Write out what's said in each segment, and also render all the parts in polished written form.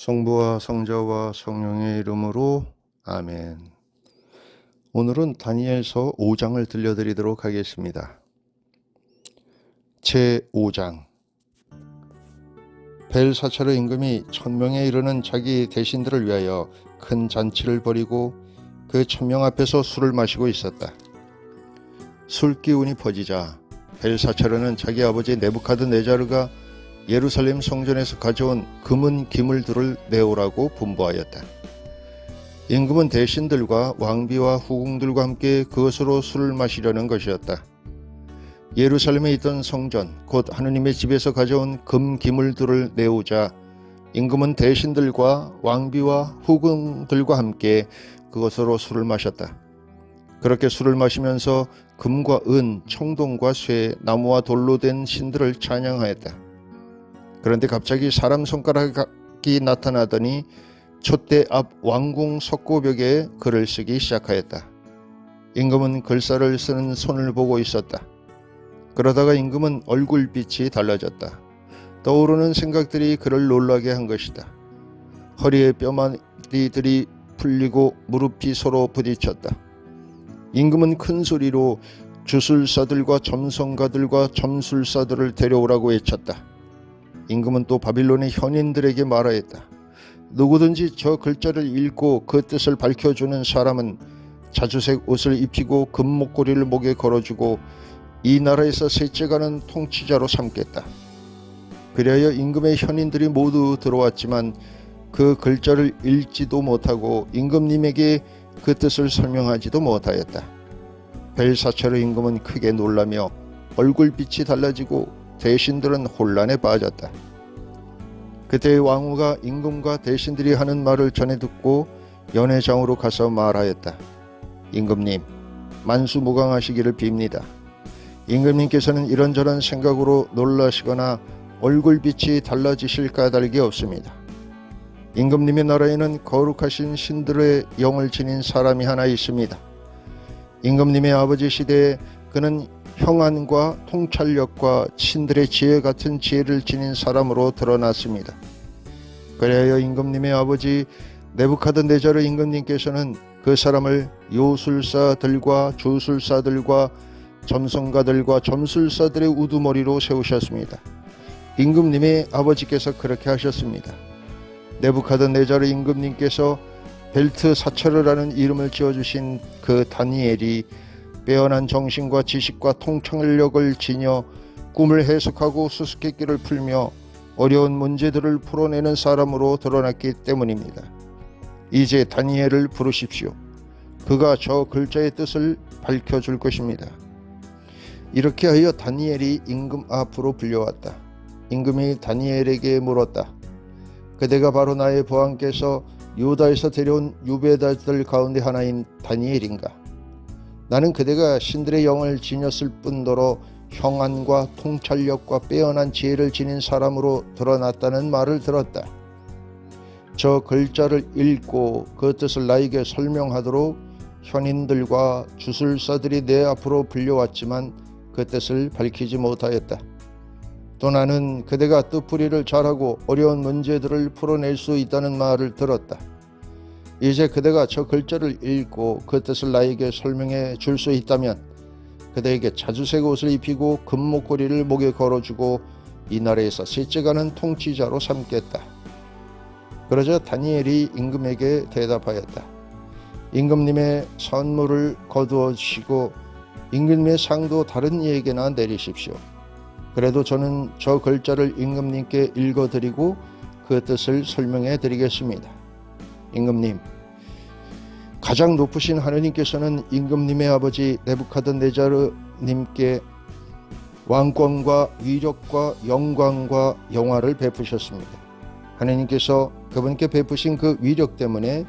성부와 성자와 성령의 이름으로 아멘. 오늘은 다니엘서 5장을 들려드리도록 하겠습니다. 제5장. 벨사차르 임금이 1000명에 이르는 자기 대신들을 위하여 큰 잔치를 벌이고 그 1000명 앞에서 술을 마시고 있었다. 술 기운이 퍼지자 벨사차르는 자기 아버지 네부카드네자르가 예루살렘 성전에서 가져온 금은 기물들을 내오라고 분부하였다. 임금은 대신들과 왕비와 후궁들과 함께 그것으로 술을 마시려는 것이었다. 예루살렘에 있던 성전 곧 하느님의 집에서 가져온 금 기물들을 내오자 임금은 대신들과 왕비와 후궁들과 함께 그것으로 술을 마셨다. 그렇게 술을 마시면서 금과 은, 청동과 쇠, 나무와 돌로 된 신들을 찬양하였다. 그런데 갑자기 사람 손가락이 나타나더니 촛대 앞 왕궁 석고벽에 글을 쓰기 시작하였다. 임금은 글자를 쓰는 손을 보고 있었다. 그러다가 임금은 얼굴빛이 달라졌다. 떠오르는 생각들이 그를 놀라게 한 것이다. 허리에 뼈마디들이 풀리고 무릎이 서로 부딪혔다. 임금은 큰 소리로 주술사들과 점성가들과 점술사들을 데려오라고 외쳤다. 임금은 또 바빌론의 현인들에게 말하였다. 누구든지 저 글자를 읽고 그 뜻을 밝혀주는 사람은 자주색 옷을 입히고 금 목걸이를 목에 걸어주고 이 나라에서 셋째가는 통치자로 삼겠다. 그리하여 임금의 현인들이 모두 들어왔지만 그 글자를 읽지도 못하고 임금님에게 그 뜻을 설명하지도 못하였다. 벨사차르 임금은 크게 놀라며 얼굴빛이 달라지고 대신들은 혼란에 빠졌다. 그때 왕후가 임금과 대신들이 하는 말을 전해 듣고 연회장으로 가서 말하였다. 임금님, 만수무강하시기를 빕니다. 임금님께서는 이런저런 생각으로 놀라시거나 얼굴빛이 달라지실 까닭이 없습니다. 임금님의 나라에는 거룩하신 신들의 영을 지닌 사람이 하나 있습니다. 임금님의 아버지 시대에 그는 형안과 통찰력과 신들의 지혜 같은 지혜를 지닌 사람으로 드러났습니다. 그래야 임금님의 아버지 네부카드네자르 임금님께서는 그 사람을 요술사들과 주술사들과 점성가들과 점술사들의 우두머리로 세우셨습니다. 임금님의 아버지께서 그렇게 하셨습니다. 네부카드네자르 임금님께서 벨트사차르라는 이름을 지어주신 그 다니엘이 빼어난 정신과 지식과 통찰력을 지녀 꿈을 해석하고 수수께끼를 풀며 어려운 문제들을 풀어내는 사람으로 드러났기 때문입니다. 이제 다니엘을 부르십시오. 그가 저 글자의 뜻을 밝혀줄 것입니다. 이렇게 하여 다니엘이 임금 앞으로 불려왔다. 임금이 다니엘에게 물었다. 그대가 바로 나의 보안께서 유다에서 데려온 유배자들 가운데 하나인 다니엘인가? 나는 그대가 신들의 영을 지녔을 뿐더러 형안과 통찰력과 빼어난 지혜를 지닌 사람으로 드러났다는 말을 들었다. 저 글자를 읽고 그 뜻을 나에게 설명하도록 현인들과 주술사들이 내 앞으로 불려왔지만 그 뜻을 밝히지 못하였다. 또 나는 그대가 뜻풀이를 잘하고 어려운 문제들을 풀어낼 수 있다는 말을 들었다. 이제 그대가 저 글자를 읽고 그 뜻을 나에게 설명해 줄 수 있다면 그대에게 자주색 옷을 입히고 금 목걸이를 목에 걸어주고 이 나라에서 셋째가는 통치자로 삼겠다. 그러자 다니엘이 임금에게 대답하였다. 임금님의 선물을 거두어 주시고 임금님의 상도 다른 이에게나 내리십시오. 그래도 저는 저 글자를 임금님께 읽어드리고 그 뜻을 설명해 드리겠습니다. 임금님, 가장 높으신 하느님께서는 임금님의 아버지 네부카드네자르님께 왕권과 위력과 영광과 영화를 베푸셨습니다. 하느님께서 그분께 베푸신 그 위력 때문에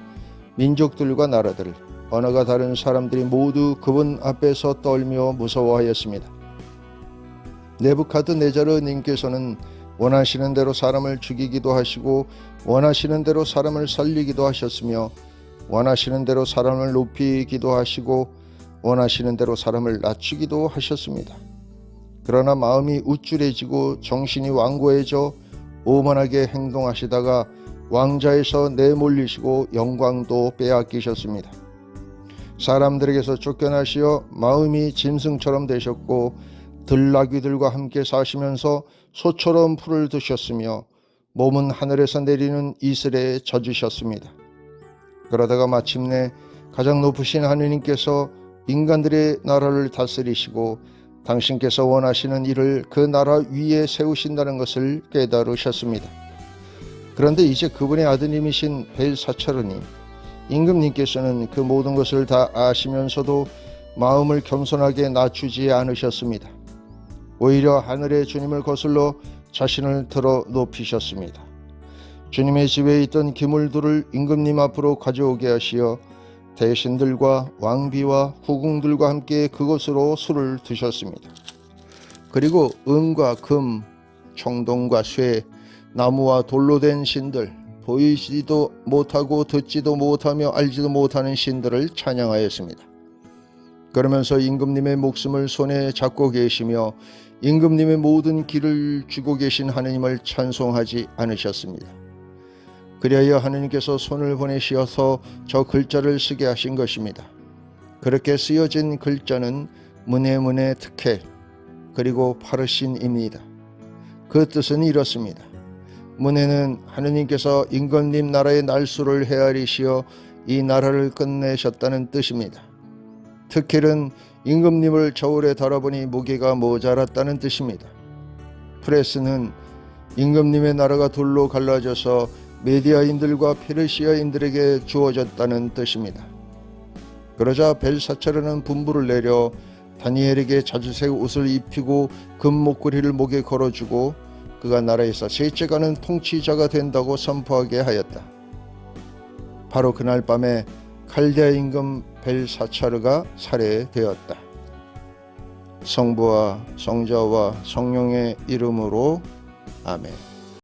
민족들과 나라들, 언어가 다른 사람들이 모두 그분 앞에서 떨며 무서워하였습니다. 네부카드네자르님께서는 원하시는 대로 사람을 죽이기도 하시고 원하시는 대로 사람을 살리기도 하셨으며 원하시는 대로 사람을 높이기도 하시고 원하시는 대로 사람을 낮추기도 하셨습니다. 그러나 마음이 우쭐해지고 정신이 완고해져 오만하게 행동하시다가 왕자에서 내몰리시고 영광도 빼앗기셨습니다. 사람들에게서 쫓겨나시어 마음이 짐승처럼 되셨고 들나귀들과 함께 사시면서 소처럼 풀을 드셨으며 몸은 하늘에서 내리는 이슬에 젖으셨습니다. 그러다가 마침내 가장 높으신 하느님께서 인간들의 나라를 다스리시고 당신께서 원하시는 일을 그 나라 위에 세우신다는 것을 깨달으셨습니다. 그런데 이제 그분의 아드님이신 벨사차르니 임금님께서는 그 모든 것을 다 아시면서도 마음을 겸손하게 낮추지 않으셨습니다. 오히려 하늘의 주님을 거슬러 자신을 들어 높이셨습니다. 주님의 집에 있던 기물들을 임금님 앞으로 가져오게 하시어 대신들과 왕비와 후궁들과 함께 그곳으로 술을 드셨습니다. 그리고 은과 금, 청동과 쇠, 나무와 돌로 된 신들, 보이지도 못하고 듣지도 못하며 알지도 못하는 신들을 찬양하였습니다. 그러면서 임금님의 목숨을 손에 잡고 계시며 임금님의 모든 길을 쥐고 계신 하느님을 찬송하지 않으셨습니다. 그리하여 하느님께서 손을 보내시어서 저 글자를 쓰게 하신 것입니다. 그렇게 쓰여진 글자는 문해문해 특혜 그리고 파르신입니다. 그 뜻은 이렇습니다. 문해는 하느님께서 임금님 나라의 날수를 헤아리시어 이 나라를 끝내셨다는 뜻입니다. 특혜는 임금님을 저울에 달아보니 무게가 모자랐다는 뜻입니다. 프레스는 임금님의 나라가 둘로 갈라져서 메디아인들과 페르시아인들에게 주어졌다는 뜻입니다. 그러자 벨사차르는 분부를 내려 다니엘에게 자주색 옷을 입히고 금 목걸이를 목에 걸어주고 그가 나라에서 셋째가는 통치자가 된다고 선포하게 하였다. 바로 그날 밤에 칼데아 임금 벨사차르가 살해되었다. 성부와 성자와 성령의 이름으로 아멘.